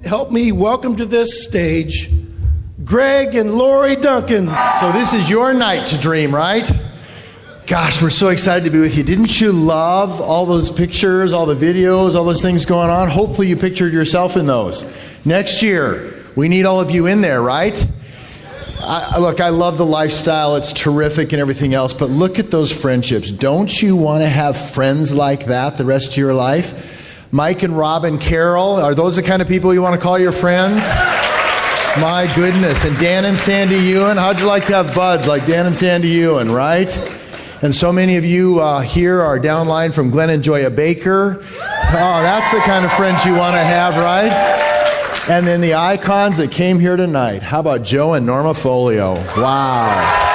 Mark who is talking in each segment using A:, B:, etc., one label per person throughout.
A: Help me welcome to this stage Greg and Lori Duncan.
B: So this is your night to dream, right? Gosh, we're so excited to be with you. Didn't you love all those pictures, all the videos, all those things going on? Hopefully you pictured yourself in those. Next year, we need all of you in there, right? Look, I love the lifestyle. It's terrific and everything else, but look at those friendships. Don't you want to have friends like that the rest of your life? Mike and Rob and Carol, are those the kind of people you want to call your friends? My goodness. And Dan and Sandy Ewan, how'd you like to have buds like Dan and Sandy Ewan, right? And so many of you here are downline from Glenn and Joya Baker. Oh, that's the kind of friends you want to have, right? And then the icons that came here tonight. How about Joe and Norma Folio? Wow.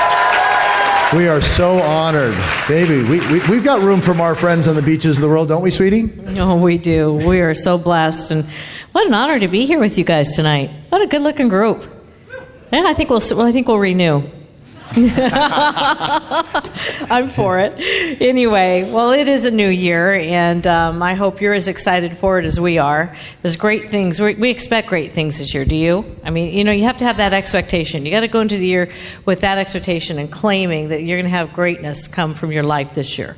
B: We are so honored. Baby, we've got room for more friends on the beaches of the world, don't we, sweetie?
C: Oh, we do. We are so blessed. And what an honor to be here with you guys tonight. What a good-looking group. Yeah, I think we'll renew. I'm for it. Anyway, well, it is a new year, and I hope you're as excited for it as we are. There's great things. We expect great things this year. Do you? I mean, you have to have that expectation. You got to go into the year with that expectation and claiming that you're going to have greatness come from your life this year.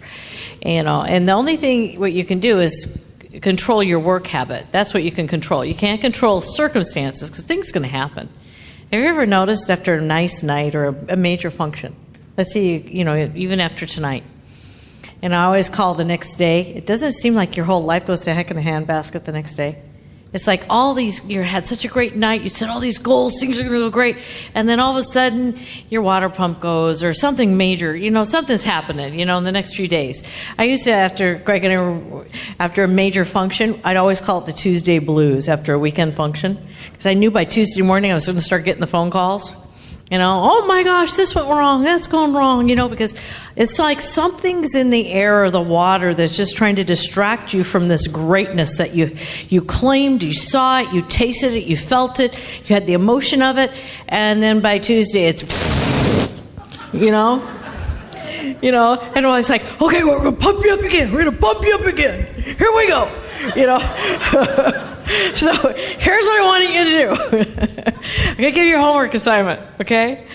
C: And the only thing what you can do is control your work habit. That's what you can control. You can't control circumstances because things are going to happen. Have you ever noticed after a nice night or a major function, let's see, even after tonight, and I always call the next day, it doesn't seem like your whole life goes to heck in a handbasket the next day. It's like you had such a great night, you set all these goals, things are going to go great, and then all of a sudden your water pump goes or something major, something's happening, in the next few days. I used to, after a major function, I'd always call it the Tuesday blues after a weekend function, because I knew by Tuesday morning I was going to start getting the phone calls. Oh my gosh, this went wrong, that's going wrong, because it's like something's in the air or the water that's just trying to distract you from this greatness that you claimed, you saw it, you tasted it, you felt it, you had the emotion of it, and then by Tuesday it's, and it's like, okay, we're going to pump you up again, we're going to pump you up again, here we go, So here's what I want you to do. I'm going to give you a homework assignment, okay?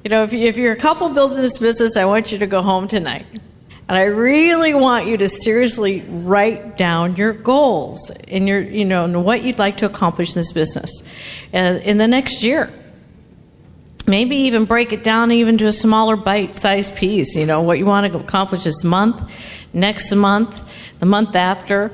C: If you're a couple building this business, I want you to go home tonight. And I really want you to seriously write down your goals and and what you'd like to accomplish in this business in the next year. Maybe even break it down even to a smaller bite-sized piece, what you want to accomplish this month, next month, the month after,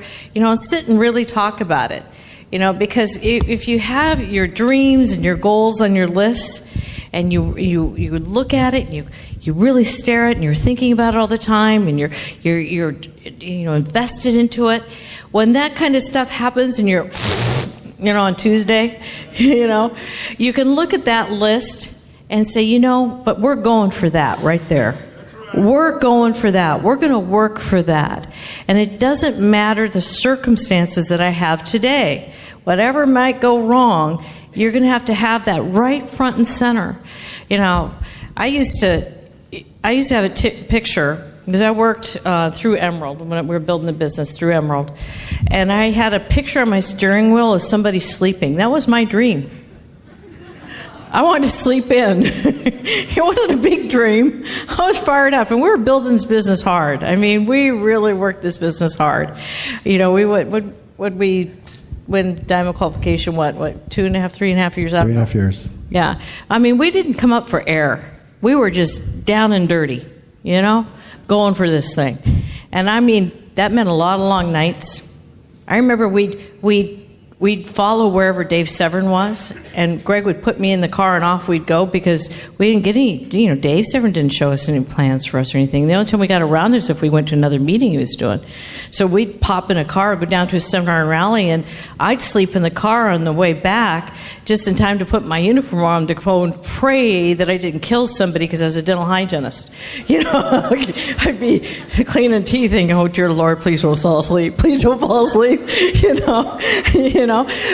C: sit and really talk about it. Because if you have your dreams and your goals on your list and you look at it and you really stare at it and you're thinking about it all the time and you're invested into it, when that kind of stuff happens and you're on Tuesday, you can look at that list and say, but we're going for that right there. We're going for that. We're going to work for that. And it doesn't matter the circumstances that I have today. Whatever might go wrong, you're going to have that right front and center. I used to have a picture, because I worked through Emerald, when we were building the business through Emerald. And I had a picture on my steering wheel of somebody sleeping. That was my dream. I wanted to sleep in. It wasn't a big dream. I was fired up, and we were building this business hard. I mean, we really worked this business hard. We when Diamond Qualification, 2.5, 3.5 years out?
B: 3.5 years.
C: Yeah. I mean, we didn't come up for air. We were just down and dirty, going for this thing. And I mean, that meant a lot of long nights. I remember we'd follow wherever Dave Severn was, and Greg would put me in the car and off we'd go because we didn't get any, Dave Severn didn't show us any plans for us or anything. The only time we got around is if we went to another meeting he was doing. So we'd pop in a car, go down to a seminar and rally, and I'd sleep in the car on the way back just in time to put my uniform on to go and pray that I didn't kill somebody because I was a dental hygienist. I'd be cleaning teeth thinking, oh dear Lord, please don't fall asleep. Please don't fall asleep.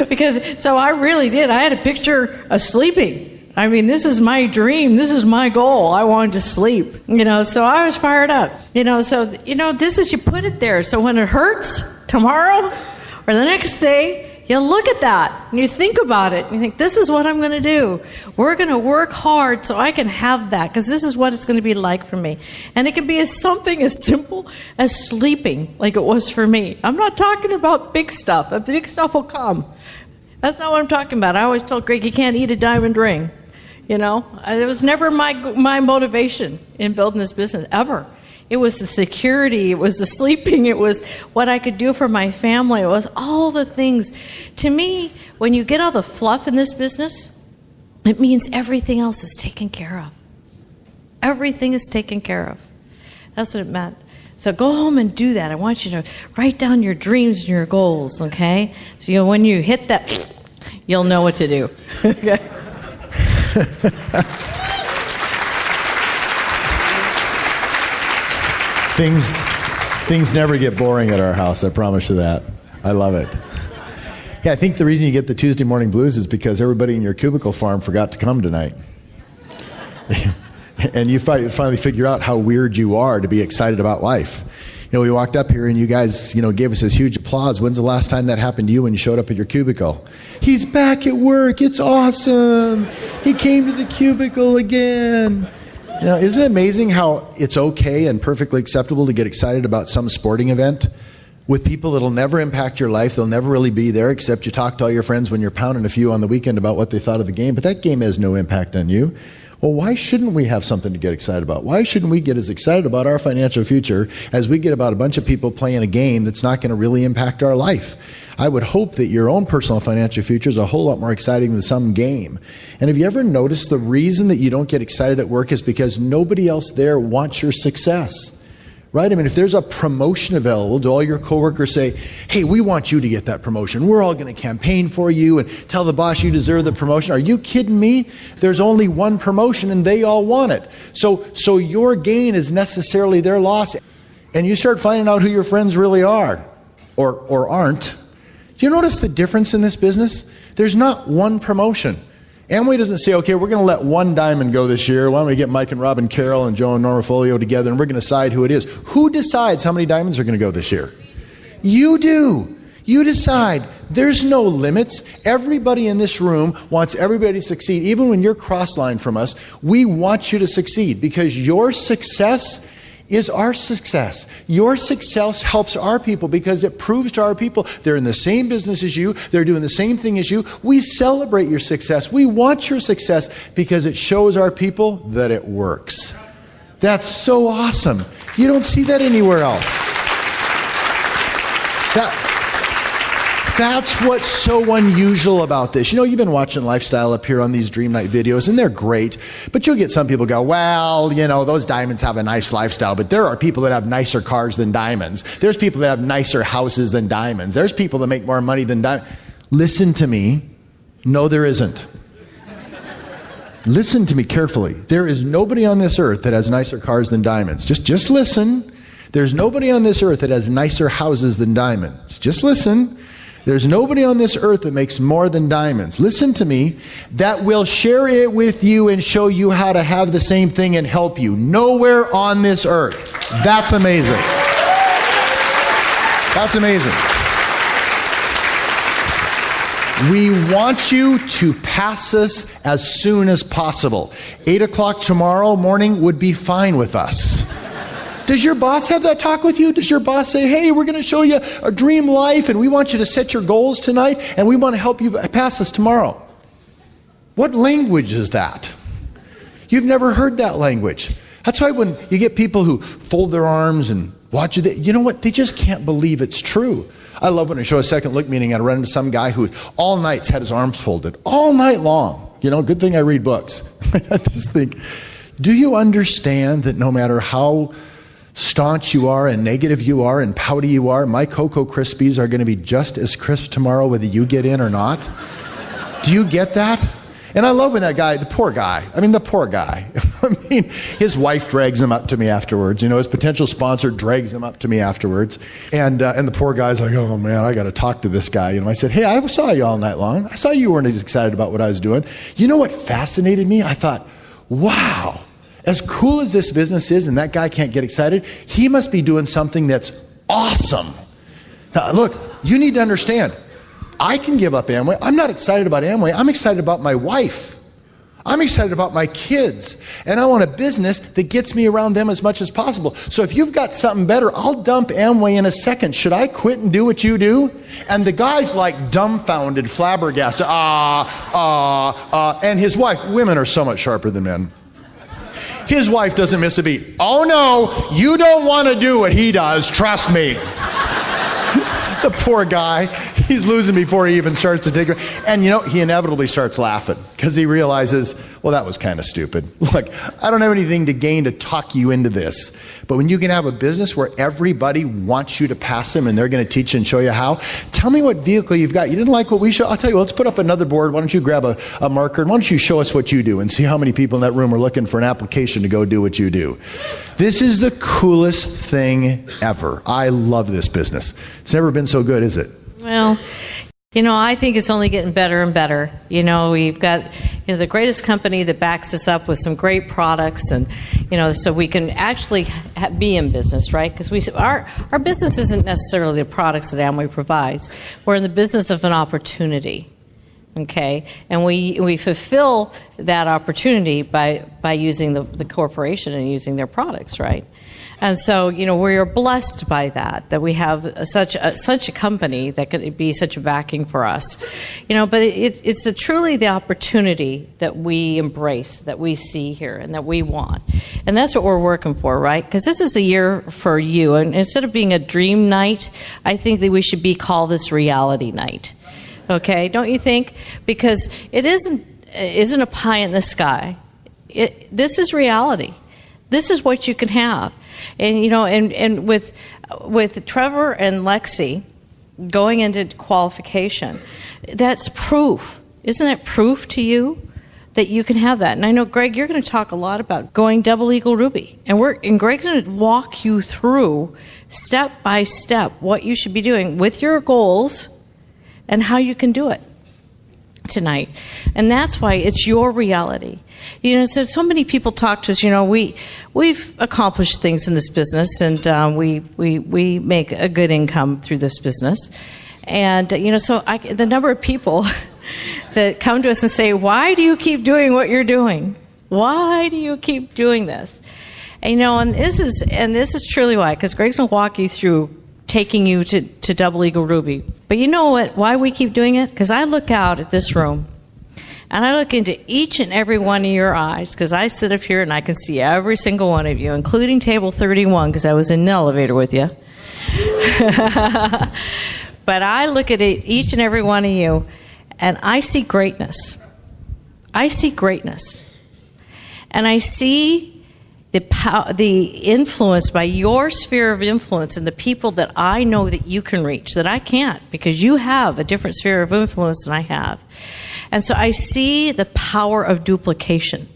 C: Because so I really did. I had a picture of sleeping. I mean, this is my dream. This is my goal. I wanted to sleep, so I was fired up, this is, you put it there. So when it hurts tomorrow or the next day, You look at that and you think about it and you think, this is what I'm going to do. We're going to work hard so I can have that, because this is what it's going to be like for me. And it can be something as simple as sleeping, like it was for me. I'm not talking about big stuff. The big stuff will come. That's not what I'm talking about. I always told Greg, you can't eat a diamond ring. You know, it was never my motivation in building this business, ever. It was the security, it was the sleeping, it was what I could do for my family, it was all the things. To me, when you get all the fluff in this business, it means everything else is taken care of. Everything is taken care of. That's what it meant. So go home and do that. I want you to write down your dreams and your goals, okay? So when you hit that, you'll know what to do. Okay?
B: Things never get boring at our house, I promise you that. I love it. Yeah, I think the reason you get the Tuesday morning blues is because everybody in your cubicle farm forgot to come tonight. And you finally figure out how weird you are to be excited about life. You know, we walked up here and you guys, gave us this huge applause. When's the last time that happened to you when you showed up at your cubicle? He's back at work. It's awesome. He came to the cubicle again. Isn't it amazing how it's okay and perfectly acceptable to get excited about some sporting event with people that'll never impact your life? They'll never really be there, except you talk to all your friends when you're pounding a few on the weekend about what they thought of the game, but that game has no impact on you. Well, why shouldn't we have something to get excited about? Why shouldn't we get as excited about our financial future as we get about a bunch of people playing a game that's not going to really impact our life? I would hope that your own personal financial future is a whole lot more exciting than some game. And have you ever noticed the reason that you don't get excited at work is because nobody else there wants your success? Right? I mean, if there's a promotion available, do all your coworkers say, hey, we want you to get that promotion. We're all going to campaign for you and tell the boss you deserve the promotion. Are you kidding me? There's only one promotion and they all want it. So your gain is necessarily their loss. And you start finding out who your friends really are or aren't. Do you notice the difference in this business? There's not one promotion. Amway doesn't say, okay, we're going to let one diamond go this year. Why don't we get Mike and Robin Carroll and Joe and Norma Folio together and we're going to decide who it is. Who decides how many diamonds are going to go this year? You do. You decide. There's no limits. Everybody in this room wants everybody to succeed. Even when you're cross-lined from us, we want you to succeed because your success is our success. Your success helps our people because it proves to our people they're in the same business as you, they're doing the same thing as you. We celebrate your success. We want your success because it shows our people that it works. That's so awesome. You don't see that anywhere else. That's what's so unusual about this. You've been watching Lifestyle up here on these Dream Night videos, and they're great. But you'll get some people go, well, those diamonds have a nice lifestyle, but there are people that have nicer cars than diamonds. There's people that have nicer houses than diamonds. There's people that make more money than diamonds. Listen to me. No, there isn't. Listen to me carefully. There is nobody on this earth that has nicer cars than diamonds. Just listen. There's nobody on this earth that has nicer houses than diamonds. Just listen. There's nobody on this earth that makes more than diamonds. Listen to me. That will share it with you and show you how to have the same thing and help you. Nowhere on this earth. That's amazing. That's amazing. We want you to pass us as soon as possible. 8 o'clock tomorrow morning would be fine with us. Does your boss have that talk with you? Does your boss say, hey, we're going to show you a dream life and we want you to set your goals tonight and we want to help you pass this tomorrow? What language is that? You've never heard that language. That's why when you get people who fold their arms and watch it, you know what? They just can't believe it's true. I love when I show a second look meeting and I run into some guy who all nights had his arms folded, all night long. Good thing I read books. I just think, do you understand that no matter how staunch you are and negative you are and pouty you are, my Cocoa Krispies are going to be just as crisp tomorrow whether you get in or not? Do you get that? And I love when that guy, the poor guy, his wife drags him up to me afterwards. His potential sponsor drags him up to me afterwards. And the poor guy's like, oh man, I got to talk to this guy. I said, hey, I saw you all night long. I saw you weren't as excited about what I was doing. You know what fascinated me? I thought, wow. As cool as this business is and that guy can't get excited, he must be doing something that's awesome. Now, look, you need to understand, I can give up Amway. I'm not excited about Amway. I'm excited about my wife. I'm excited about my kids. And I want a business that gets me around them as much as possible. So if you've got something better, I'll dump Amway in a second. Should I quit and do what you do? And the guy's like dumbfounded, flabbergasted. And his wife, women are so much sharper than men. His wife doesn't miss a beat. Oh no, you don't want to do what he does, trust me. The poor guy, he's losing before he even starts to dig. And he inevitably starts laughing because he realizes, well, that was kind of stupid. Look, I don't have anything to gain to talk you into this. But when you can have a business where everybody wants you to pass them and they're going to teach and show you how, tell me what vehicle you've got. You didn't like what we show? I'll tell you, let's put up another board. Why don't you grab a marker and why don't you show us what you do and see how many people in that room are looking for an application to go do what you do. This is the coolest thing ever. I love this business. It's never been so good, is it?
C: Well, I think it's only getting better and better. We've got the greatest company that backs us up with some great products, and so we can actually be in business, right? Because our business isn't necessarily the products that Amway provides. We're in the business of an opportunity. Okay, and we fulfill that opportunity by using the corporation and using their products, right? And so, we are blessed by that we have such a company that could be such a backing for us. But it's truly the opportunity that we embrace, that we see here, and that we want. And that's what we're working for, right? Because this is a year for you. And instead of being a dream night, I think that we should call this reality night. Okay, don't you think? Because it isn't a pie in the sky. This is reality. This is what you can have. And and with Trevor and Lexi going into qualification, that's proof. Isn't it proof to you that you can have that? And I know, Greg, you're going to talk a lot about going double Eagle Ruby, and Greg's going to walk you through step by step what you should be doing with your goals and how you can do it tonight. And that's why it's your reality. So many people talk to us, we've accomplished things in this business, and we make a good income through this business. And, the number of people that come to us and say, why do you keep doing what you're doing? Why do you keep doing this? And this is truly why, because Greg's going to walk you through taking you to Double Eagle Ruby. But you know what? Why we keep doing it? Because I look out at this room, and I look into each and every one of your eyes, because I sit up here and I can see every single one of you, including table 31, because I was in the elevator with you. But I look at each and every one of you, and I see greatness. I see greatness. And I see the influence by your sphere of influence and the people that I know that you can reach, that I can't, because you have a different sphere of influence than I have. And so I see the power of duplication.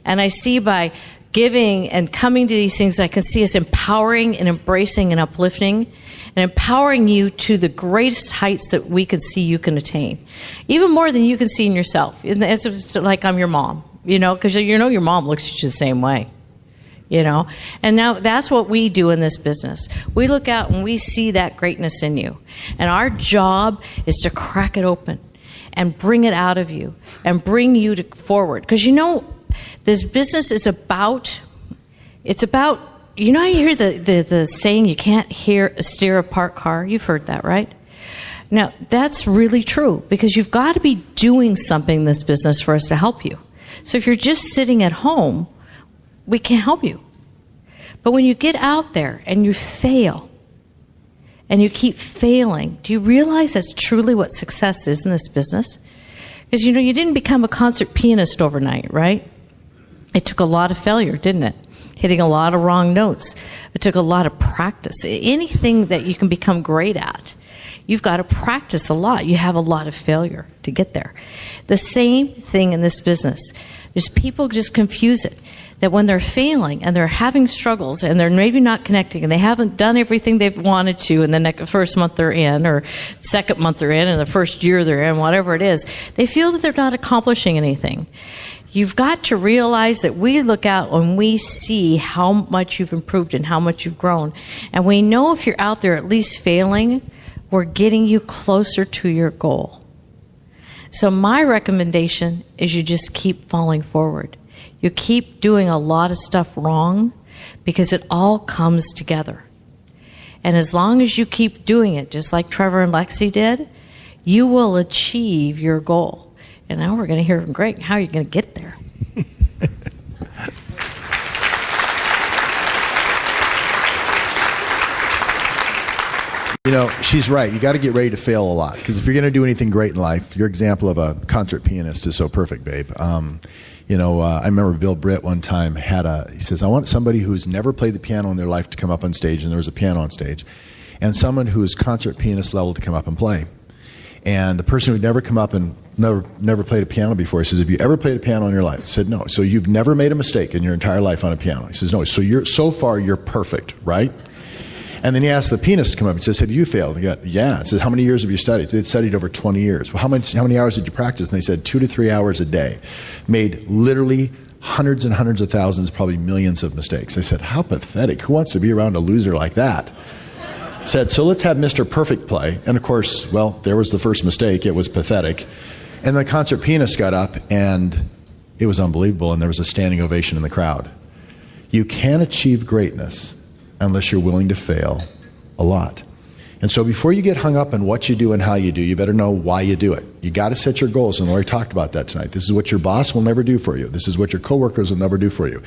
C: And I see by giving and coming to these things, I can see us empowering and embracing and uplifting and empowering you to the greatest heights that we can see you can attain. Even more than you can see in yourself. It's like I'm your mom, because your mom looks at you the same way. And now that's what we do in this business. We look out and we see that greatness in you. And our job is to crack it open and bring it out of you and bring you forward. Because this business is about, how you hear the saying, you can't steer a parked car? You've heard that, right? Now, that's really true, because you've got to be doing something in this business for us to help you. So if you're just sitting at home, we can't help you. But when you get out there and you fail, and you keep failing, do you realize that's truly what success is in this business? Because, you didn't become a concert pianist overnight, right? It took a lot of failure, didn't it? Hitting a lot of wrong notes. It took a lot of practice. Anything that you can become great at, you've got to practice a lot. You have a lot of failure to get there. The same thing in this business. There's people just confuse it. That when they're failing and they're having struggles and they're maybe not connecting and they haven't done everything they've wanted to in the first month they're in, or second month they're in, and the first year they're in, whatever it is, they feel that they're not accomplishing anything. You've got to realize that we look out and we see how much you've improved and how much you've grown. And we know if you're out there at least failing, we're getting you closer to your goal. So my recommendation is you just keep falling forward. You keep doing a lot of stuff wrong because it all comes together. And as long as you keep doing it, just like Trevor and Lexi did, you will achieve your goal. And now we're going to hear from Greg. How are you going to get there?
B: You know, she's right. You got to get ready to fail a lot, because if you're going to do anything great in life, your example of a concert pianist is so perfect, babe. I remember Bill Britt one time he says, I want somebody who's never played the piano in their life to come up on stage, and there was a piano on stage, and someone who is concert pianist level to come up and play. And the person who'd never come up and never played a piano before, he says, have you ever played a piano in your life? I said, no. So you've never made a mistake in your entire life on a piano? He says, no. So far you're perfect, right? And then he asked the pianist to come up. He says, have you failed? He goes, yeah. He says, how many years have you studied? They'd studied over 20 years. Well, how many hours did you practice? And they said 2 to 3 hours a day. Made literally hundreds and hundreds of thousands, probably millions of mistakes. I said, how pathetic. Who wants to be around a loser like that? Said, so let's have Mr. Perfect play. And of course, well, there was the first mistake. It was pathetic. And the concert pianist got up, and it was unbelievable, and there was a standing ovation in the crowd. You can't achieve greatness unless you're willing to fail a lot. And so before you get hung up on what you do and how you do, you better know why you do it. You got to set your goals, and Lori talked about that tonight. This is what your boss will never do for you. This is what your coworkers will never do for you.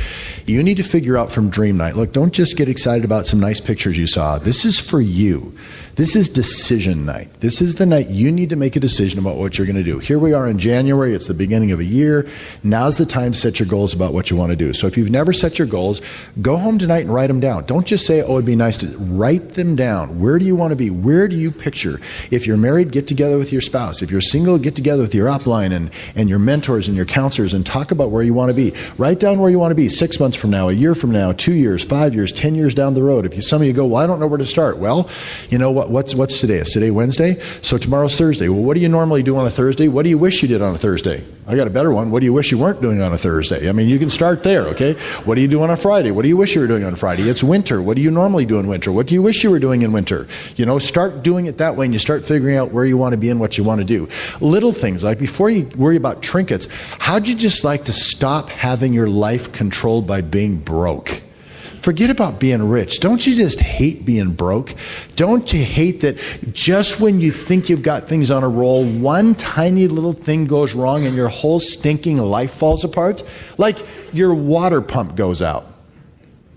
B: You need to figure out from dream night, look, don't just get excited about some nice pictures you saw. This is for you. This is decision night. This is the night you need to make a decision about what you're going to do. Here we are in January. It's the beginning of a year. Now's the time to set your goals about what you want to do. So if you've never set your goals, go home tonight and write them down. Don't just say, oh, it'd be nice to. Write them down. Where do you want to be? Where do you picture? If you're married, get together with your spouse. If you're single, get together with your upline and your mentors and your counselors and talk about where you want to be. Write down where you want to be 6 months from now, a year from now, 2 years, 5 years, 10 years down the road. If some of you go, well, I don't know where to start. Well, you know what? What's today? Is today Wednesday? So tomorrow's Thursday. Well, what do you normally do on a Thursday? What do you wish you did on a Thursday? I got a better one. What do you wish you weren't doing on a Thursday? I mean, you can start there, okay? What do you do on a Friday? What do you wish you were doing on Friday? It's winter. What do you normally do in winter? What do you wish you were doing in winter? You know, start doing it that way, and you start figuring out where you want to be and what you want to do. Little things, like before you worry about trinkets, how'd you just like to stop having your life controlled by being broke? Forget about being rich. Don't you just hate being broke? Don't you hate that just when you think you've got things on a roll, one tiny little thing goes wrong and your whole stinking life falls apart? Like your water pump goes out.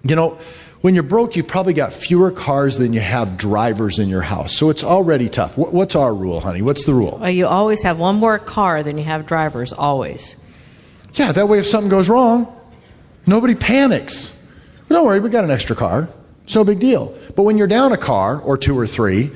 B: You know, when you're broke, you've probably got fewer cars than you have drivers in your house. So it's already tough. What's our rule, honey? What's the rule?
C: Well, you always have one more car than you have drivers, always.
B: Yeah, that way if something goes wrong, nobody panics. Don't worry, we got an extra car. It's no big deal. But when you're down a car or 2 or 3,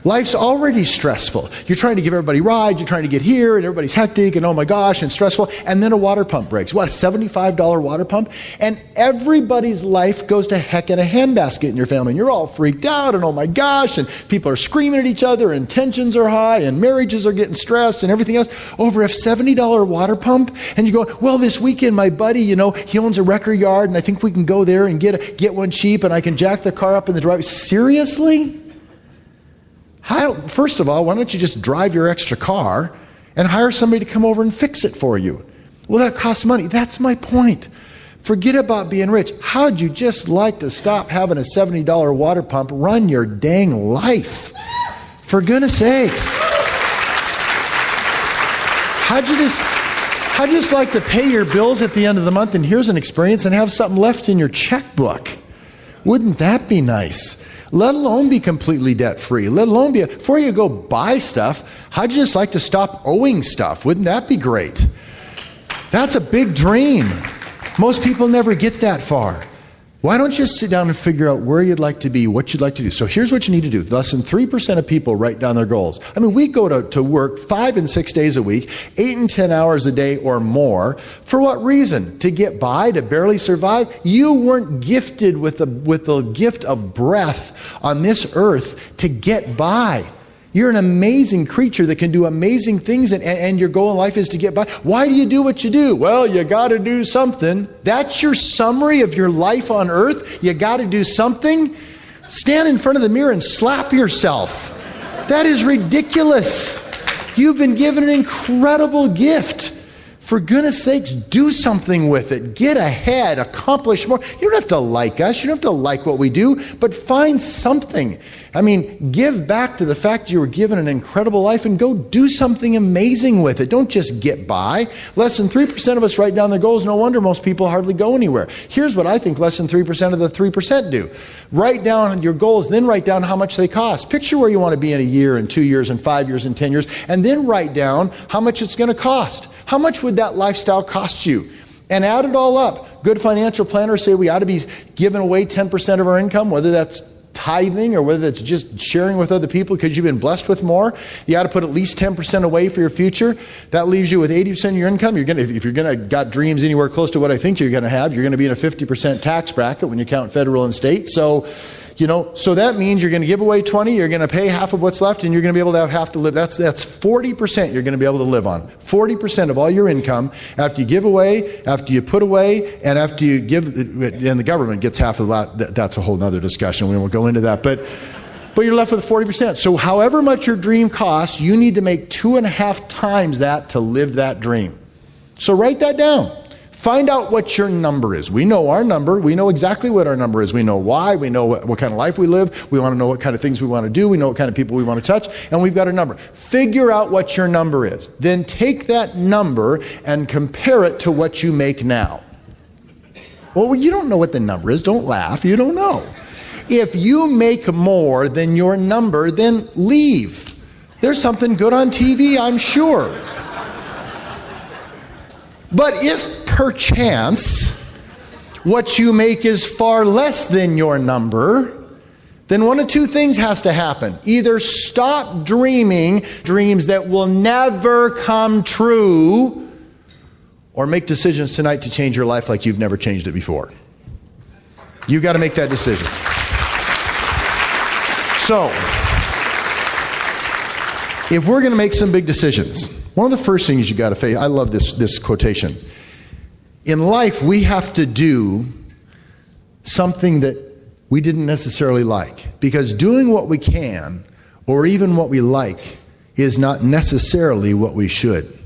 B: life's already stressful. You're trying to give everybody rides, you're trying to get here, and everybody's hectic, and oh my gosh, and stressful. And then a water pump breaks. What, a $75 water pump? And everybody's life goes to heck in a handbasket in your family. And you're all freaked out, and oh my gosh, and people are screaming at each other, and tensions are high, and marriages are getting stressed, and everything else over a $70 water pump. And you go, well, this weekend my buddy, you know, he owns a record yard, and I think we can go there and get one cheap, and I can jack the car up in the driveway. Seriously? First of all, why don't you just drive your extra car and hire somebody to come over and fix it for you? Well, that costs money. That's my point. Forget about being rich. How'd you just like to stop having a $70 water pump run your dang life? For goodness sakes. How'd you just like to pay your bills at the end of the month, and here's an experience, and have something left in your checkbook? Wouldn't that be nice? Let alone be completely debt-free. Let alone before you go buy stuff, how'd you just like to stop owing stuff? Wouldn't that be great? That's a big dream. Most people never get that far. Why don't you sit down and figure out where you'd like to be, what you'd like to do? So here's what you need to do. Less than 3% of people write down their goals. I mean, we go to work 5 and 6 days a week, 8 and 10 hours a day or more. For what reason? To get by, to barely survive? You weren't gifted with the gift of breath on this earth to get by. You're an amazing creature that can do amazing things, and your goal in life is to get by. Why do you do what you do? Well, you got to do something. That's your summary of your life on earth? You got to do something? Stand in front of the mirror and slap yourself. That is ridiculous. You've been given an incredible gift. For goodness sakes, do something with it. Get ahead, accomplish more. You don't have to like us. You don't have to like what we do, but find something. I mean, give back to the fact that you were given an incredible life and go do something amazing with it. Don't just get by. Less than 3% of us write down their goals. No wonder most people hardly go anywhere. Here's what I think less than 3% of the 3% do. Write down your goals, then write down how much they cost. Picture where you want to be in a year, and 2 years, and 5 years, and 10 years, and then write down how much it's going to cost. How much would that lifestyle cost you? And add it all up. Good financial planners say we ought to be giving away 10% of our income, whether that's tithing or whether it's just sharing with other people because you've been blessed with more. You ought to put at least 10% away for your future. That leaves you with 80% of your income. If you're going to got dreams anywhere close to what I think you're going to have, you're going to be in a 50% tax bracket when you count federal and state. So that means you're going to give away 20, you're going to pay half of what's left, and you're going to be able to have half to live. That's 40% you're going to be able to live on. 40% of all your income after you give away, after you put away, and after you give, and the government gets half of that. That's a whole other discussion. We won't go into that. But you're left with 40%. So however much your dream costs, you need to make 2.5 times that to live that dream. So write that down. Find out what your number is. We know our number. We know exactly what our number is. We know why. We know what kind of life we live. We want to know what kind of things we want to do. We know what kind of people we want to touch. And we've got a number. Figure out what your number is. Then take that number and compare it to what you make now. Well, you don't know what the number is. Don't laugh. You don't know. If you make more than your number, then leave. There's something good on TV, I'm sure. But if perchance what you make is far less than your number, then one of two things has to happen. Either stop dreaming dreams that will never come true, or make decisions tonight to change your life like you've never changed it before. You've got to make that decision. So, if we're going to make some big decisions, one of the first things you got to face, I love this quotation. In life, we have to do something that we didn't necessarily like. Because doing what we can, or even what we like, is not necessarily what we should.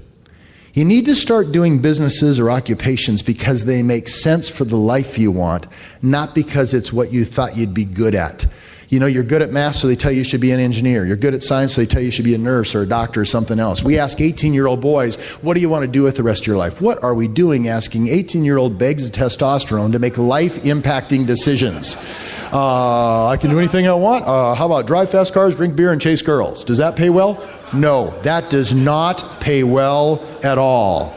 B: You need to start doing businesses or occupations because they make sense for the life you want, not because it's what you thought you'd be good at. You know, you're good at math, so they tell you should be an engineer. You're good at science, so they tell you should be a nurse or a doctor or something else. We ask 18-year-old boys, what do you want to do with the rest of your life? What are we doing asking 18-year-old bags of testosterone to make life-impacting decisions? I can do anything I want. How about drive fast cars, drink beer, and chase girls? Does that pay well? No, that does not pay well at all.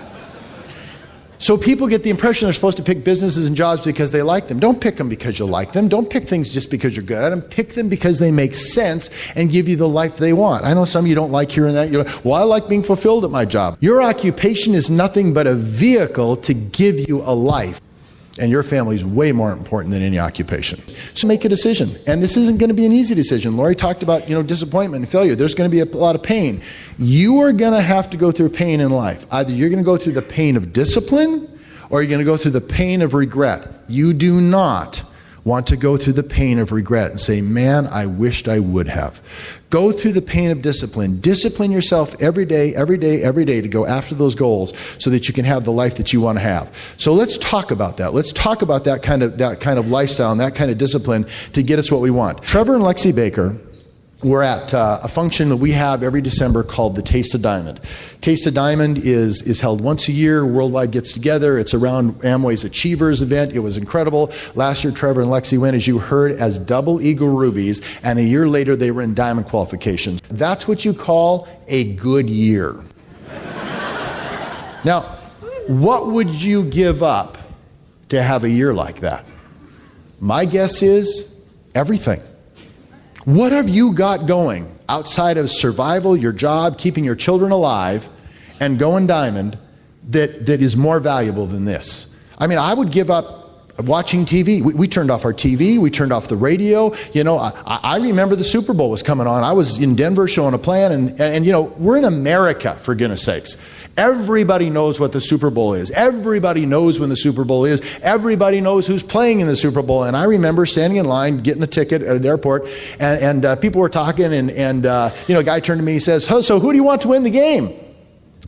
B: So people get the impression they're supposed to pick businesses and jobs because they like them. Don't pick them because you like them. Don't pick things just because you're good at them. Pick them because they make sense and give you the life they want. I know some of you don't like hearing that. You're like, well, I like being fulfilled at my job. Your occupation is nothing but a vehicle to give you a life. And your family is way more important than any occupation. So make a decision. And this isn't going to be an easy decision. Lori talked about, disappointment and failure. There's going to be a lot of pain. You are going to have to go through pain in life. Either you're going to go through the pain of discipline, or you're going to go through the pain of regret. You do not want to go through the pain of regret and say, man, I wished I would have. Go through the pain of discipline. Discipline yourself every day to go after those goals so that you can have the life that you want to have. So let's talk about that. Let's talk about that kind of lifestyle and that kind of discipline to get us what we want. Trevor and Lexi Baker were at a function that we have every December called the Taste of Diamond. Taste of Diamond is held once a year. Worldwide gets together. It's around Amway's Achievers event. It was incredible. Last year, Trevor and Lexi went, as you heard, as double Eagle Rubies, and a year later, they were in Diamond qualifications. That's what you call a good year. Now, what would you give up to have a year like that? My guess is everything. What have you got going outside of survival, your job, keeping your children alive, and going diamond that is more valuable than this? I mean, I would give up watching TV. We turned off our TV. We turned off the radio. You know, I remember the Super Bowl was coming on. I was in Denver showing a plan, and you know, we're in America, for goodness sakes. Everybody knows what the Super Bowl is. Everybody knows when the Super Bowl is. Everybody knows who's playing in the Super Bowl. And I remember standing in line, getting a ticket at an airport, and people were talking, and you know, a guy turned to me, he says, so who do you want to win the game?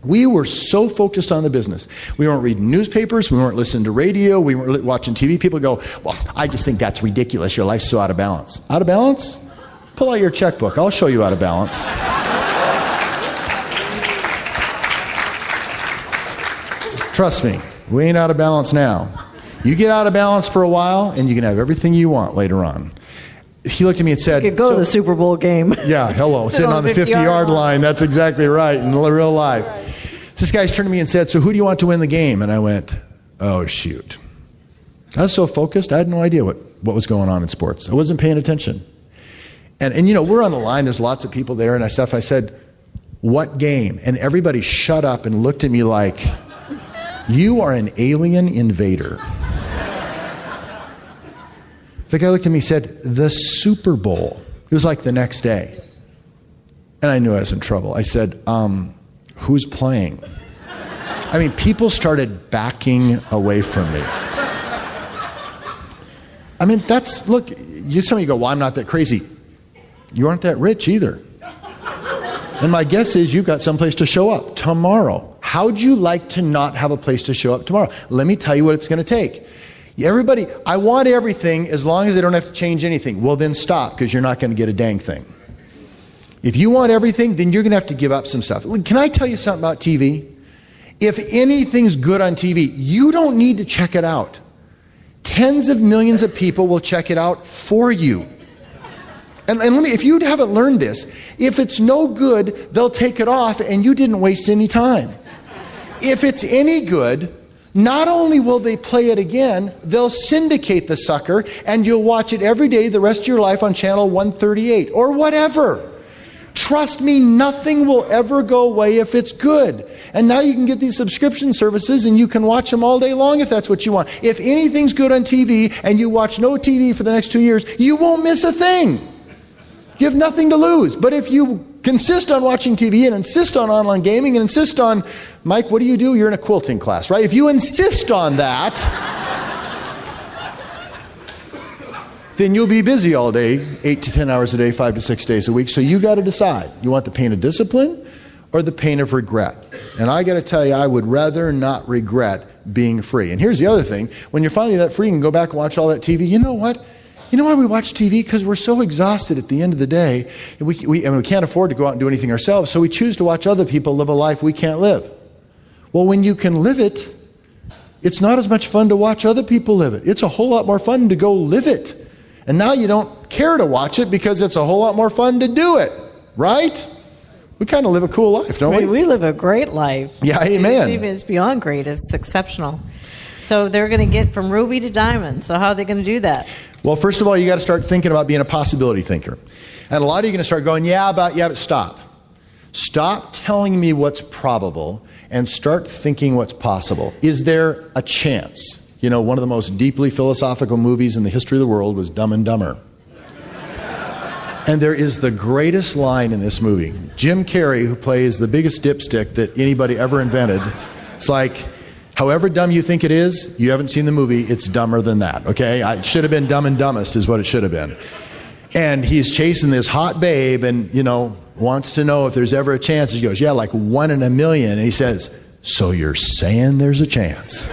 B: We were so focused on the business. We weren't reading newspapers. We weren't listening to radio. We weren't watching TV. People go, well, I just think that's ridiculous. Your life's so out of balance. Out of balance? Pull out your checkbook. I'll show you out of balance. Trust me, we ain't out of balance now. You get out of balance for a while, and you can have everything you want later on. He looked at me and said,
C: You could go to the Super Bowl game.
B: Yeah, hello, sitting on the 50-yard line. That's exactly right, in real life. Right. This guy's turned to me and said, so who do you want to win the game? And I went, oh, shoot. I was so focused, I had no idea what was going on in sports. I wasn't paying attention. And you know, we're on the line, there's lots of people there, and I said, what game? And everybody shut up and looked at me like, you are an alien invader. The guy looked at me and said, the Super Bowl. It was like the next day. And I knew I was in trouble. I said, who's playing? I mean, people started backing away from me. I mean, look, some of you go, well, I'm not that crazy. You aren't that rich either. And my guess is you've got someplace to show up tomorrow. How'd you like to not have a place to show up tomorrow? Let me tell you what it's going to take. Everybody, I want everything as long as I don't have to change anything. Well, then stop, because you're not going to get a dang thing. If you want everything, then you're going to have to give up some stuff. Can I tell you something about TV? If anything's good on TV, you don't need to check it out. Tens of millions of people will check it out for you. And let me, if you haven't learned this, if it's no good, they'll take it off and you didn't waste any time. If it's any good, not only will they play it again, they'll syndicate the sucker and you'll watch it every day the rest of your life on channel 138 or whatever. Trust me, nothing will ever go away if it's good. And now you can get these subscription services and you can watch them all day long if that's what you want. If anything's good on TV and you watch no TV for the next 2 years, you won't miss a thing. You have nothing to lose. But if you insist on watching TV and insist on online gaming and insist on, Mike, what do? You're in a quilting class, right? If you insist on that, then you'll be busy all day, 8 to 10 hours a day, 5 to 6 days a week. So you got to decide. You want the pain of discipline or the pain of regret? And I got to tell you, I would rather not regret being free. And here's the other thing. When you're finally that free and go back and watch all that TV, you know what? You know why we watch TV? Because we're so exhausted at the end of the day. We can't afford to go out and do anything ourselves, so we choose to watch other people live a life we can't live. Well, when you can live it, it's not as much fun to watch other people live it. It's a whole lot more fun to go live it. And now you don't care to watch it because it's a whole lot more fun to do it, right? We kind of live a cool life, don't we?
C: We live a great life.
B: Yeah, amen.
C: It's beyond great. It's exceptional. So they're going to get from ruby to diamond. So how are they going to do that?
B: Well, first of all, you got to start thinking about being a possibility thinker. And a lot of you are going to start going, but stop. Stop telling me what's probable and start thinking what's possible. Is there a chance? You know, one of the most deeply philosophical movies in the history of the world was Dumb and Dumber. And there is the greatest line in this movie. Jim Carrey, who plays the biggest dipstick that anybody ever invented, it's like, however dumb you think it is, you haven't seen the movie, it's dumber than that, okay? It should have been Dumb and Dumbest is what it should have been. And he's chasing this hot babe and, you know, wants to know if there's ever a chance. He goes, yeah, like 1 in a million. And he says, so you're saying there's a chance?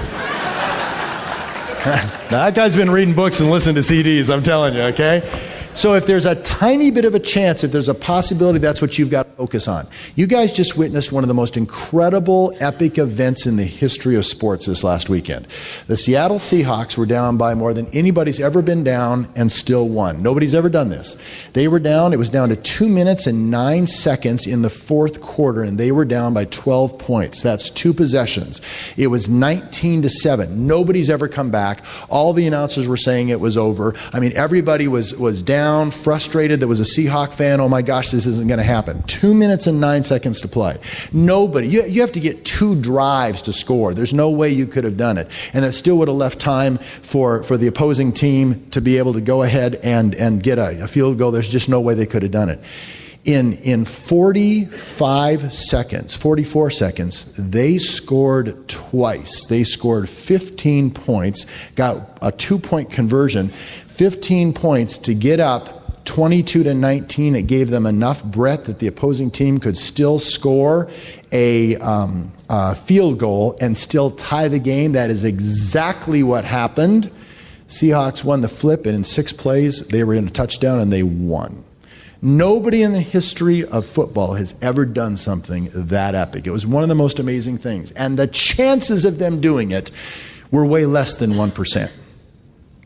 B: That guy's been reading books and listening to CDs, I'm telling you, okay? So if there's a tiny bit of a chance, if there's a possibility, that's what you've got to focus on. You guys just witnessed one of the most incredible, epic events in the history of sports this last weekend. The Seattle Seahawks were down by more than anybody's ever been down and still won. Nobody's ever done this. They were down, it was down to 2 minutes and 9 seconds in the fourth quarter, and they were down by 12 points. That's 2 possessions. It was 19-7. Nobody's ever come back. All the announcers were saying it was over. I mean, everybody was down. down, frustrated. There was a Seahawk fan. Oh my gosh, this isn't going to happen. 2 minutes and 9 seconds to play. Nobody. You have to get 2 drives to score. There's no way you could have done it. And that still would have left time for the opposing team to be able to go ahead and get a field goal. There's just no way they could have done it. In 44 seconds, they scored twice. They scored 15 points, got a 2-point conversion, 15 points to get up 22-19. It gave them enough breath that the opposing team could still score a field goal and still tie the game. That is exactly what happened. Seahawks won the flip, and in 6 plays, they were in a touchdown and they won. Nobody in the history of football has ever done something that epic. It was one of the most amazing things. And the chances of them doing it were way less than 1%.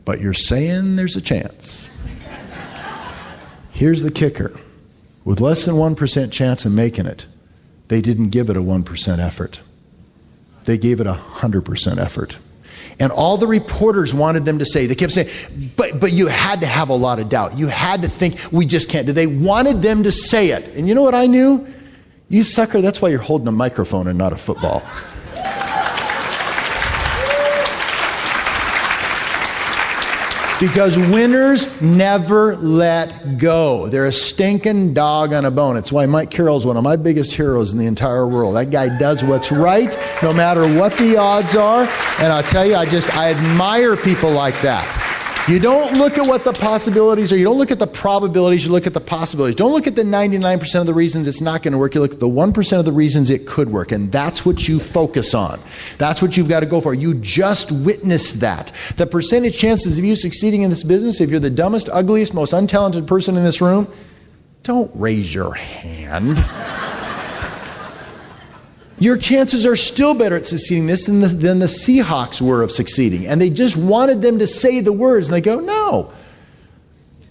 B: But you're saying there's a chance. Here's the kicker. With less than 1% chance of making it, they didn't give it a 1% effort. They gave it 100% effort. And all the reporters wanted them to say, they kept saying, but you had to have a lot of doubt. You had to think, we just can't do it. They wanted them to say it. And you know what I knew? You sucker, that's why you're holding a microphone and not a football. Because winners never let go. They're a stinking dog on a bone. It's why Mike Carroll's one of my biggest heroes in the entire world. That guy does what's right, no matter what the odds are. And I'll tell you, I admire people like that. You don't look at what the possibilities are. You don't look at the probabilities. You look at the possibilities. Don't look at the 99% of the reasons it's not going to work. You look at the 1% of the reasons it could work. And that's what you focus on. That's what you've got to go for. You just witnessed that. The percentage chances of you succeeding in this business, if you're the dumbest, ugliest, most untalented person in this room, don't raise your hand. Your chances are still better at succeeding this than the Seahawks were of succeeding. And they just wanted them to say the words. And they go, no.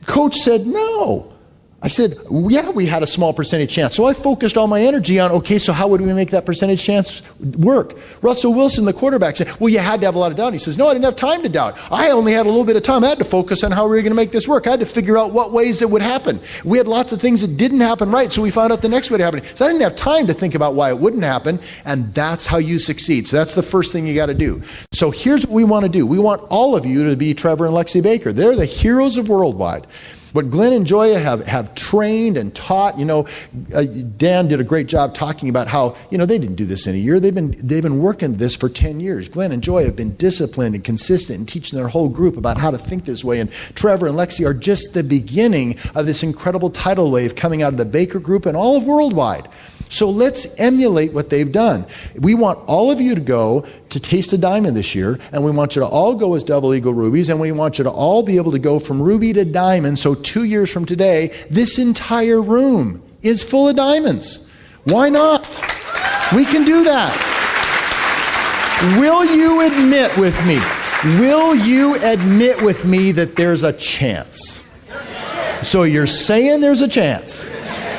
B: Coach said no. I said, yeah, we had a small percentage chance. So I focused all my energy on, okay, so how would we make that percentage chance work? Russell Wilson, the quarterback, said, well, you had to have a lot of doubt. He says, no, I didn't have time to doubt. I only had a little bit of time. I had to focus on how we were going to make this work. I had to figure out what ways it would happen. We had lots of things that didn't happen right, so we found out the next way to happen. So I didn't have time to think about why it wouldn't happen, and that's how you succeed. So that's the first thing you got to do. So here's what we want to do. We want all of you to be Trevor and Lexi Baker. They're the heroes of Worldwide. What Glenn and Joya have trained and taught, Dan did a great job talking about how, they didn't do this in a year. They've been working this for 10 years. Glenn and Joya have been disciplined and consistent in teaching their whole group about how to think this way. And Trevor and Lexi are just the beginning of this incredible tidal wave coming out of the Baker Group and all of Worldwide. So let's emulate what they've done. We want all of you to go to Taste of Diamond this year, and we want you to all go as Double Eagle Rubies, and we want you to all be able to go from Ruby to Diamond. So 2 years from today, this entire room is full of diamonds. Why not? We can do that. Will you admit with me? Will you admit with me that there's a chance? So you're saying there's a chance.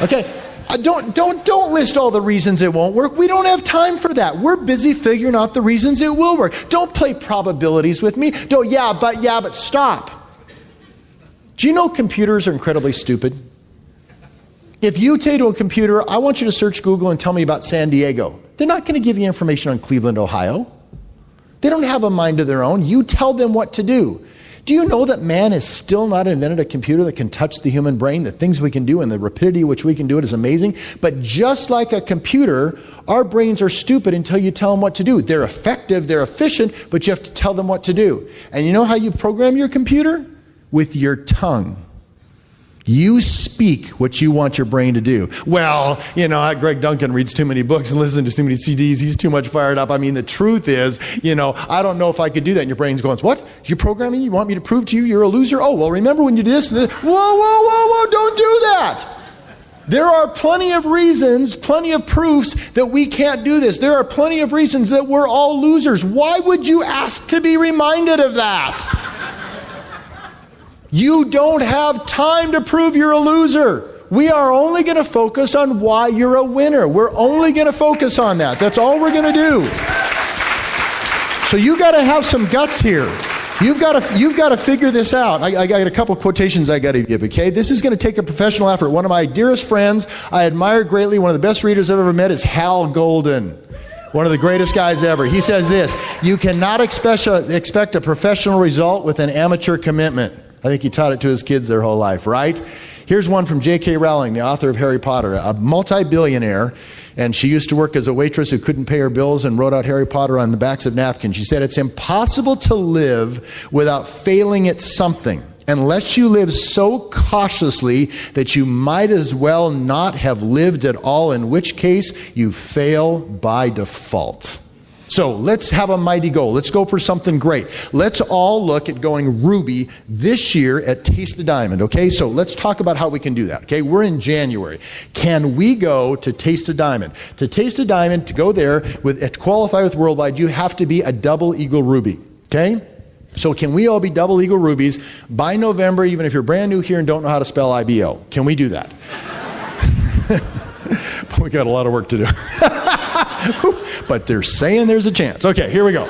B: Okay. Don't list all the reasons it won't work. We don't have time for that. We're busy figuring out the reasons it will work. Don't play probabilities with me. But stop. Do you know computers are incredibly stupid? If you say to a computer, I want you to search Google and tell me about San Diego, they're not going to give you information on Cleveland, Ohio. They don't have a mind of their own. You tell them what to do. Do you know that man has still not invented a computer that can touch the human brain? The things we can do and the rapidity which we can do it is amazing. But just like a computer, our brains are stupid until you tell them what to do. They're effective, they're efficient, but you have to tell them what to do. And you know how you program your computer? With your tongue. You speak what you want your brain to do. Well, Greg Duncan reads too many books and listens to too many CDs. He's too much fired up. I mean, the truth is, I don't know if I could do that. And your brain's going, what? You're programming? You want me to prove to you you're a loser? Oh, well, remember when you did this and this? Whoa, don't do that. There are plenty of reasons, plenty of proofs that we can't do this. There are plenty of reasons that we're all losers. Why would you ask to be reminded of that? You don't have time to prove you're a loser. We are only going to focus on why you're a winner. We're only going to focus on that. That's all we're going to do. So you got to have some guts here. You've got to figure this out. I got a couple quotations I got to give, okay? This is going to take a professional effort. One of my dearest friends I admire greatly, one of the best readers I've ever met, is Hal Golden. One of the greatest guys ever. He says this: you cannot expect a professional result with an amateur commitment. I think he taught it to his kids their whole life, right? Here's one from J.K. Rowling, the author of Harry Potter, a multi-billionaire, and she used to work as a waitress who couldn't pay her bills and wrote out Harry Potter on the backs of napkins. She said, "It's impossible to live without failing at something, unless you live so cautiously that you might as well not have lived at all, in which case you fail by default." So let's have a mighty goal. Let's go for something great. Let's all look at going Ruby this year at Taste the Diamond, okay? So let's talk about how we can do that, okay? We're in January. Can we go to Taste the Diamond? To Taste the Diamond, to go there, to qualify with Worldwide, you have to be a double Eagle Ruby, okay? So can we all be double Eagle Rubies by November, even if you're brand new here and don't know how to spell IBO? Can we do that? We got a lot of work to do. But they're saying there's a chance. Okay, here we go.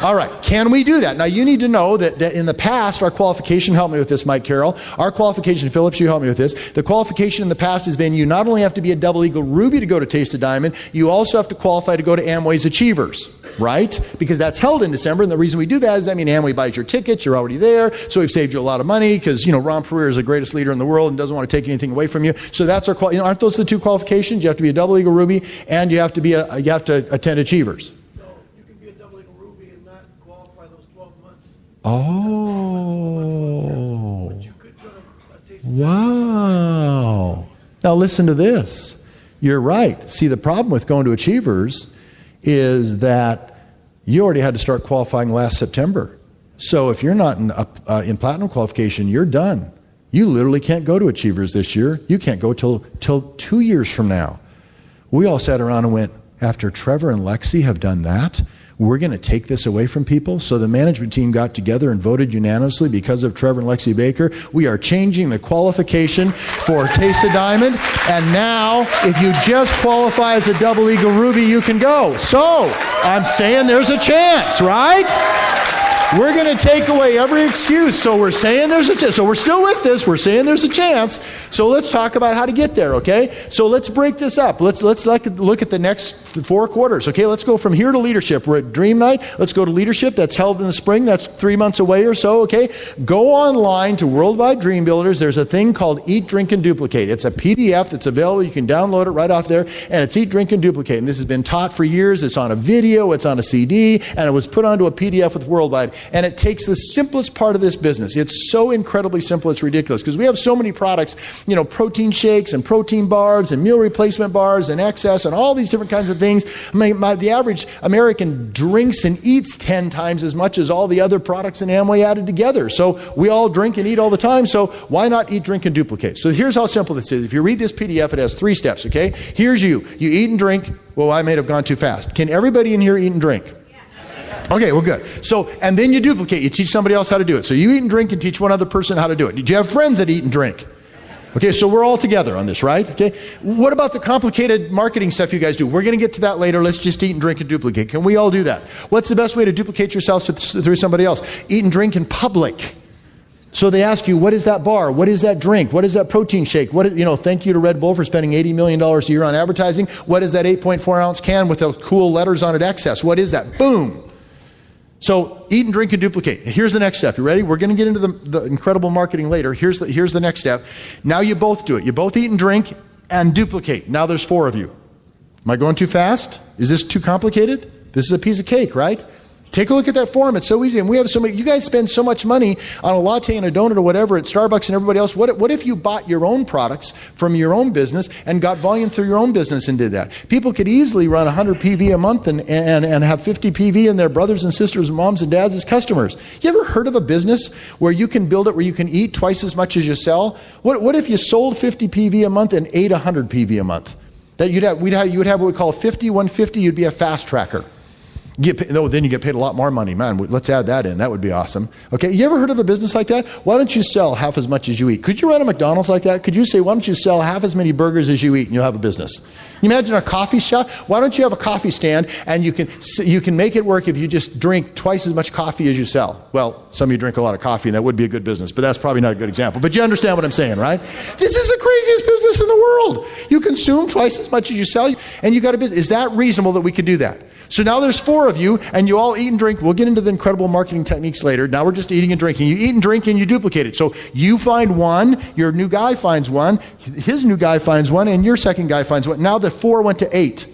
B: All right, can we do that? Now, you need to know that in the past, our qualification, help me with this, Mike Carroll. Our qualification, Phillips, you help me with this. The qualification in the past has been you not only have to be a double Eagle Ruby to go to Taste of Diamond, you also have to qualify to go to Amway's Achievers, right? Because that's held in December, and the reason we do that is, Amway buys your tickets, you're already there, so we've saved you a lot of money because, Ron Pereira is the greatest leader in the world and doesn't want to take anything away from you. So that's our aren't those the two qualifications? You have to be a double Eagle Ruby, and you have to attend Achievers. Oh, wow. Now listen to this. You're right. See, the problem with going to Achievers is that you already had to start qualifying last September. So if you're not in platinum qualification, you're done. You literally can't go to Achievers this year. You can't go till 2 years from now. We all sat around and went, after Trevor and Lexi have done that, we're going to take this away from people. So the management team got together and voted unanimously because of Trevor and Lexi Baker. We are changing the qualification for Taste of Diamond. And now, if you just qualify as a double Eagle Ruby, you can go. So I'm saying there's a chance, right? We're going to take away every excuse. So we're saying there's a chance. So we're still with this. We're saying there's a chance. So let's talk about how to get there, okay? So let's break this up. Let's look at the next 4 quarters, okay? Let's go from here to leadership. We're at Dream Night. Let's go to leadership. That's held in the spring. That's 3 months away or so, okay? Go online to Worldwide Dream Builders. There's a thing called Eat, Drink, and Duplicate. It's a PDF that's available. You can download it right off there. And it's Eat, Drink, and Duplicate. And this has been taught for years. It's on a video. It's on a CD. And it was put onto a PDF with Worldwide. And it takes the simplest part of this business. It's so incredibly simple, it's ridiculous. Because we have so many products, protein shakes and protein bars and meal replacement bars and excess and all these different kinds of things. The average American drinks and eats 10 times as much as all the other products in Amway added together. So we all drink and eat all the time. So why not eat, drink, and duplicate? So here's how simple this is. If you read this PDF, it has 3 steps, okay? Here's you. You eat and drink. Well, I may have gone too fast. Can everybody in here eat and drink? Okay, well, good. So, and then you duplicate. You teach somebody else how to do it. So you eat and drink and teach one other person how to do it. Did you have friends that eat and drink? Okay, so we're all together on this, right? Okay. What about the complicated marketing stuff you guys do? We're going to get to that later. Let's just eat and drink and duplicate. Can we all do that? What's the best way to duplicate yourself through somebody else? Eat and drink in public. So they ask you, what is that bar? What is that drink? What is that protein shake? Thank you to Red Bull for spending $80 million a year on advertising. What is that 8.4 ounce can with the cool letters on it, excess? What is that? Boom. So eat and drink and duplicate. Here's the next step. You ready? We're going to get into the incredible marketing later. Here's the next step. Now you both do it. You both eat and drink and duplicate. Now there's 4 of you. Am I going too fast? Is this too complicated? This is a piece of cake, right? Take a look at that form. It's so easy. And we have so many. You guys spend so much money on a latte and a donut or whatever at Starbucks and everybody else. What if you bought your own products from your own business and got volume through your own business and did that? People could easily run 100 PV a month and have 50 PV and their brothers and sisters and moms and dads as customers. You ever heard of a business where you can build it where you can eat twice as much as you sell? What if you sold 50 PV a month and ate 100 PV a month? That you would have what we call 50, 150. You'd be a fast tracker. Then you get paid a lot more money. Man, let's add that in. That would be awesome. Okay, you ever heard of a business like that? Why don't you sell half as much as you eat? Could you run a McDonald's like that? Could you say, why don't you sell half as many burgers as you eat and you'll have a business? You imagine a coffee shop? Why don't you have a coffee stand and you can make it work if you just drink twice as much coffee as you sell? Well, some of you drink a lot of coffee and that would be a good business, but that's probably not a good example. But you understand what I'm saying, right? This is the craziest business in the world. You consume twice as much as you sell and you got a business. Is that reasonable that we could do that? So now there's 4 of you, and you all eat and drink. We'll get into the incredible marketing techniques later. Now we're just eating and drinking. You eat and drink, and you duplicate it. So you find one, your new guy finds one, his new guy finds one, and your second guy finds one. Now the 4 went to 8.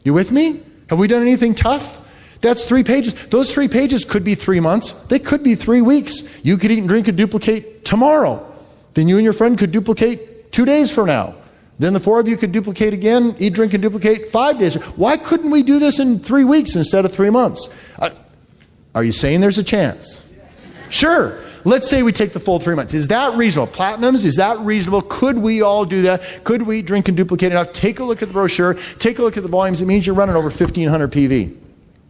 B: You with me? Have we done anything tough? That's 3 pages. Those 3 pages could be 3 months. They could be 3 weeks. You could eat and drink and duplicate tomorrow. Then you and your friend could duplicate 2 days from now. Then the 4 of you could duplicate again, eat, drink, and duplicate 5 days. Why couldn't we do this in 3 weeks instead of 3 months? Are you saying there's a chance? Sure. Let's say we take the full 3 months. Is that reasonable? Platinums, is that reasonable? Could we all do that? Could we drink and duplicate enough? Take a look at the brochure. Take a look at the volumes. It means you're running over 1,500 PV.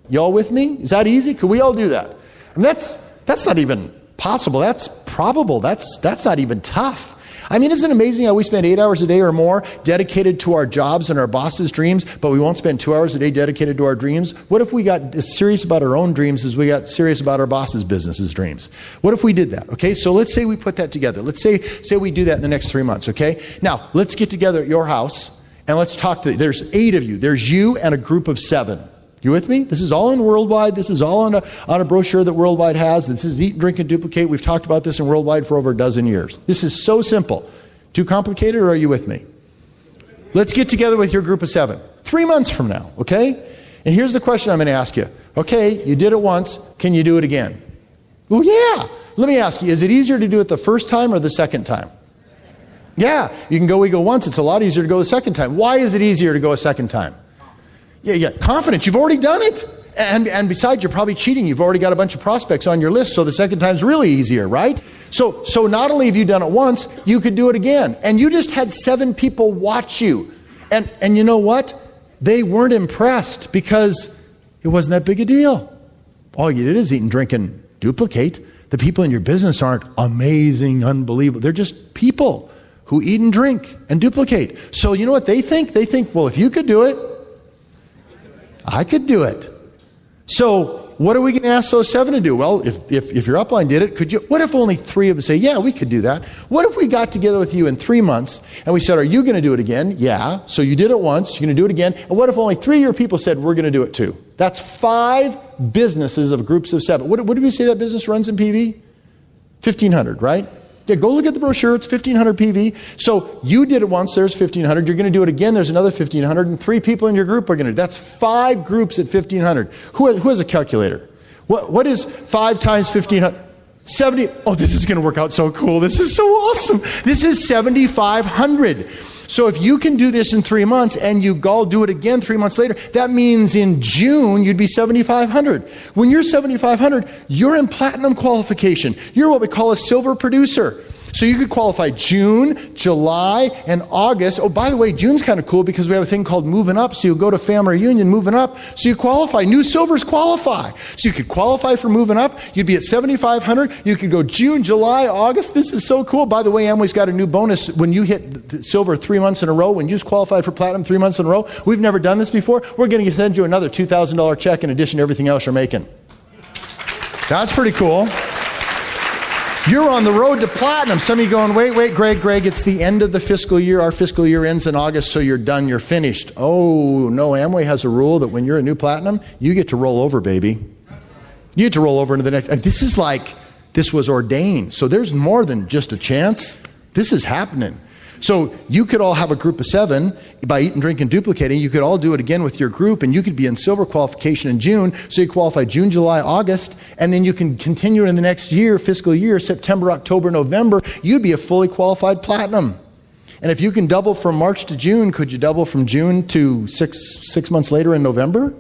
B: Y'all with me? Is that easy? Could we all do that? And that's not even possible. That's probable. That's not even tough. I mean, isn't it amazing how we spend 8 hours a day or more dedicated to our jobs and our boss's dreams, but we won't spend 2 hours a day dedicated to our dreams? What if we got as serious about our own dreams as we got serious about our boss's business's dreams? What if we did that? Okay, so let's say we put that together. Let's say we do that in the next 3 months, okay? Now, let's get together at your house and let's talk to, there's 8 of you. There's you and a group of 7. You with me? This is all in Worldwide. This is all on a brochure that Worldwide has. This is Eat, Drink, and Duplicate. We've talked about this in Worldwide for over a dozen years. This is so simple. Too complicated, or are you with me? Let's get together with your group of 7. 3 months from now, okay? And here's the question I'm going to ask you. Okay, you did it once. Can you do it again? Oh, yeah. Let me ask you, is it easier to do it the first time or the second time? Yeah, we go once. It's a lot easier to go the second time. Why is it easier to go a second time? Yeah, confidence. You've already done it. And besides, you're probably cheating. You've already got a bunch of prospects on your list, so the second time's really easier, right? So not only have you done it once, you could do it again. And you just had 7 people watch you. And you know what? They weren't impressed because it wasn't that big a deal. All you did is eat and drink and duplicate. The people in your business aren't amazing, unbelievable. They're just people who eat and drink and duplicate. So you know what they think? They think, well, if you could do it, I could do it. So what are we going to ask those 7 to do? Well, if your upline did it, could you? What if only 3 of them say, yeah, we could do that? What if we got together with you in 3 months and we said, are you going to do it again? Yeah. So you did it once, you're going to do it again. And what if only 3 of your people said, we're going to do it too? That's 5 businesses of groups of 7. What did we say that business runs in PV? 1,500, right? Yeah, go look at the brochure. It's 1,500 PV. So you did it once. There's 1,500. You're going to do it again. There's another 1,500. And 3 people in your group are going to do it. That's 5 groups at 1,500. Who has a calculator? What is 5 times 1,500? 70. Oh, this is going to work out so cool. This is so awesome. This is 7,500. So if you can do this in 3 months and you all do it again 3 months later, that means in June you'd be 7,500. When you're 7,500, you're in platinum qualification. You're what we call a silver producer. So you could qualify June, July, and August. Oh, by the way, June's kind of cool because we have a thing called moving up. So you go to family reunion, moving up. So you qualify. New silvers qualify. So you could qualify for moving up. You'd be at 7,500. You could go June, July, August. This is so cool. By the way, Amway's got a new bonus when you hit silver 3 months in a row. When you qualified for platinum 3 months in a row. We've never done this before. We're going to send you another $2,000 check in addition to everything else you're making. That's pretty cool. You're on the road to platinum. Some of you going, wait, Greg, it's the end of the fiscal year. Our fiscal year ends in August, so you're done, you're finished. Oh, no, Amway has a rule that when you're a new platinum, you get to roll over, baby. You get to roll over into the next. This is like, this was ordained. So there's more than just a chance. This is happening. So you could all have a group of 7 by eating, drinking, duplicating. You could all do it again with your group, and you could be in silver qualification in June. So you qualify June, July, August, and then you can continue in the next year, fiscal year, September, October, November. You'd be a fully qualified platinum. And if you can double from March to June, could you double from June to six months later in November?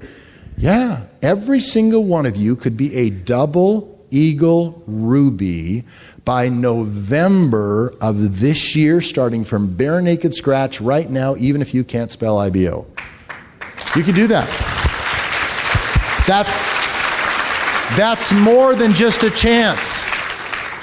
B: Yeah. Every single one of you could be a double Eagle Ruby by November of this year, starting from bare naked scratch right now, even if you can't spell IBO. You can do that. That's more than just a chance.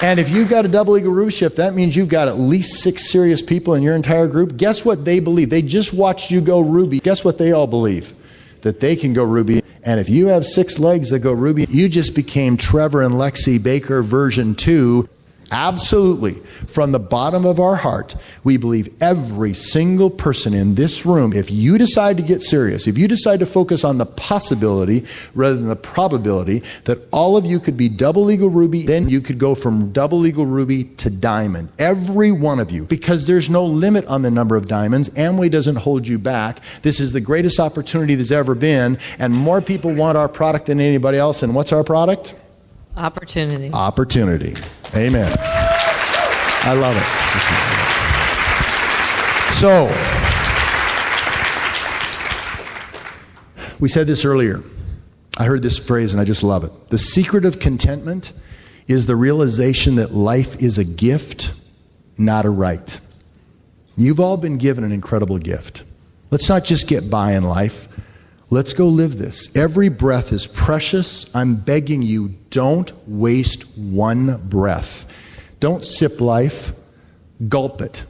B: And if you've got a double eagle ruby ship, that means you've got at least 6 serious people in your entire group. Guess what they believe? They just watched you go ruby. Guess what they all believe? That they can go ruby. And if you have 6 legs that go ruby, you just became Trevor and Lexi Baker version 2. Absolutely. From the bottom of our heart, we believe every single person in this room, if you decide to get serious, if you decide to focus on the possibility rather than the probability that all of you could be double eagle ruby, then you could go from double eagle ruby to diamond. Every one of you. Because there's no limit on the number of diamonds. Amway doesn't hold you back. This is the greatest opportunity there's ever been. And more people want our product than anybody else. And what's our product?
C: Opportunity.
B: Opportunity. Amen. I love it. So, we said this earlier. I heard this phrase and I just love it. The secret of contentment is the realization that life is a gift, not a right. You've all been given an incredible gift. Let's not just get by in life. Let's go live this. Every breath is precious. I'm begging you, don't waste one breath. Don't sip life. Gulp it.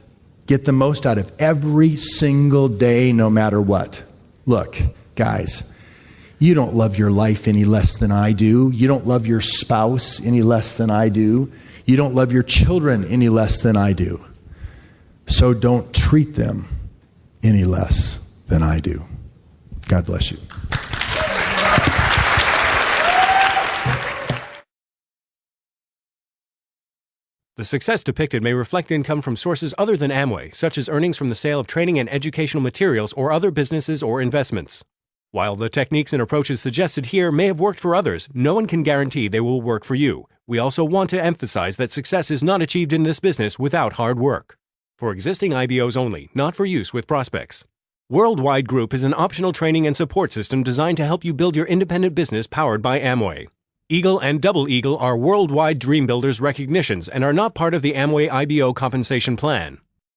B: Get the most out of every single day, no matter what. Look, guys, you don't love your life any less than I do. You don't love your spouse any less than I do. You don't love your children any less than I do. So don't treat them any less than I do. God bless you.
D: The success depicted may reflect income from sources other than Amway, such as earnings from the sale of training and educational materials or other businesses or investments. While the techniques and approaches suggested here may have worked for others, no one can guarantee they will work for you. We also want to emphasize that success is not achieved in this business without hard work. For existing IBOs only, not for use with prospects. Worldwide Group is an optional training and support system designed to help you build your independent business powered by Amway. Eagle and Double Eagle are worldwide Dream Builders recognitions and are not part of the Amway IBO compensation plan.